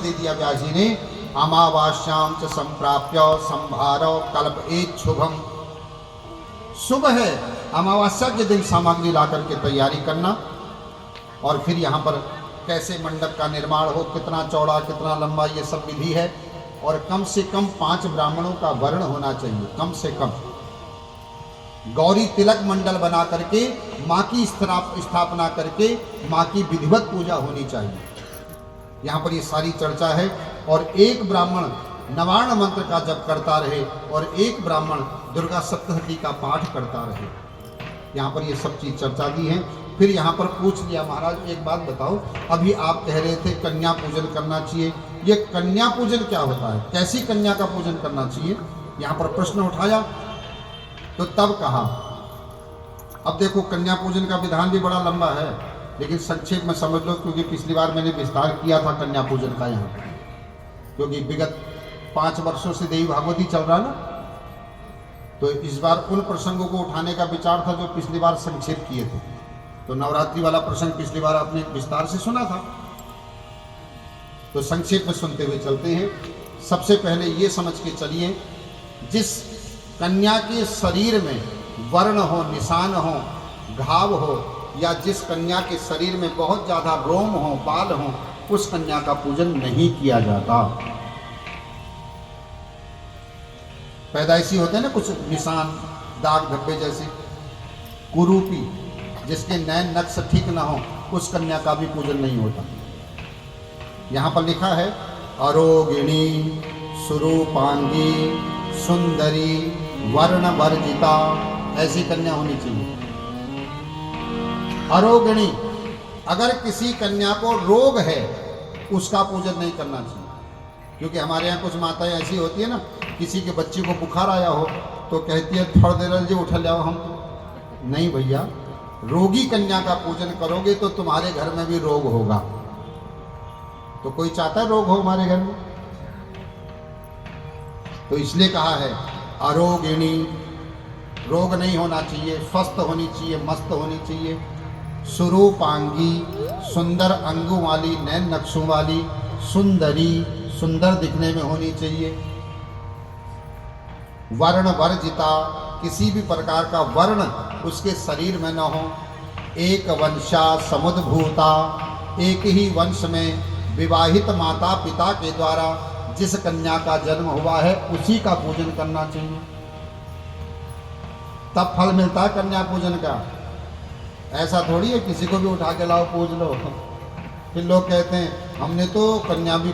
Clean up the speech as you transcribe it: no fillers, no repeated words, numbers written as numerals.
दे दिया व्यास जी ने। अमावास्याम च संप्राप्य संभारो कल्प एक शुभम। शुभ है अमावस्या के दिन सामग्री ला करके तैयारी करना, और फिर यहाँ पर कैसे मंडप का निर्माण हो, कितना चौड़ा कितना लंबा, ये सब विधि है। और कम से कम 5 ब्राह्मणों का वर्ण होना चाहिए, कम से कम। गौरी तिलक मंडल बना करके माँ की स्थापना करके माँ की विधिवत पूजा होनी चाहिए। यहाँ पर ये सारी चर्चा है। और एक ब्राह्मण नवार्ण मंत्र का जप करता रहे और एक ब्राह्मण दुर्गा सप्तशती का पाठ करता रहे। यहाँ पर ये सब चीज चर्चा दी है। फिर यहाँ पर पूछ लिया, महाराज एक बात बताओ, अभी आप कह रहे थे कन्या पूजन करना चाहिए, ये कन्या पूजन क्या होता है, कैसी कन्या का पूजन करना चाहिए? यहाँ पर प्रश्न उठाया। तो तब कहा, अब देखो कन्या पूजन का विधान भी बड़ा लंबा है, लेकिन संक्षेप में समझ लो, क्योंकि पिछली बार मैंने विस्तार किया था कन्या पूजन का यहाँ, क्योंकि विगत 5 वर्षों से देवी भागवती चल रहा ना, तो इस बार उन प्रसंगों को उठाने का विचार था जो पिछली बार संक्षेप किए थे। तो नवरात्रि वाला प्रसंग पिछली बार आपने विस्तार से सुना था, तो संक्षेप में सुनते हुए चलते हैं। सबसे पहले ये समझ के चलिए, जिस कन्या के शरीर में वर्ण हो, निशान हो, घाव हो, या जिस कन्या के शरीर में बहुत ज़्यादा रोम हो, बाल हो, उस कन्या का पूजन नहीं किया जाता। पैदाइशी होते हैं ना कुछ निशान, दाग धब्बे जैसे, कुरूपी, जिसके नैन नक्श ठीक ना हो, उस कन्या का भी पूजन नहीं होता। यहाँ पर लिखा है अरोगिणी सुरूपांगी सुंदरी वर्ण वर्जिता, ऐसी कन्या होनी चाहिए। अरोगिणी, अगर किसी कन्या को रोग है उसका पूजन नहीं करना चाहिए, क्योंकि हमारे यहाँ कुछ माताएं ऐसी होती है ना, किसी के बच्चे को बुखार आया हो तो कहती है थोड़ा देर जी उठा ले आओ हम तो। नहीं भैया, रोगी कन्या का पूजन करोगे तो तुम्हारे घर में भी रोग होगा। तो कोई चाहता है रोग हो हमारे घर में? तो इसलिए कहा है अरोगिणी, रोग नहीं होना चाहिए, स्वस्थ होनी चाहिए, मस्त होनी चाहिए। सुरूपांगी, सुंदर अंगों वाली, नैन नक्शों वाली, सुंदरी, सुंदर दिखने में होनी चाहिए। वर्ण वर्जिता, किसी भी प्रकार का वर्ण उसके शरीर में न हो। एक वंशा समुद्भूता, एक ही वंश में विवाहित माता पिता के द्वारा जिस कन्या का जन्म हुआ है उसी का पूजन करना चाहिए, तब फल मिलता है कन्या पूजन का। ऐसा थोड़ी है किसी को भी उठा के लाओ पूज लो। फिर लोग कहते हैं हमने तो कन्या भी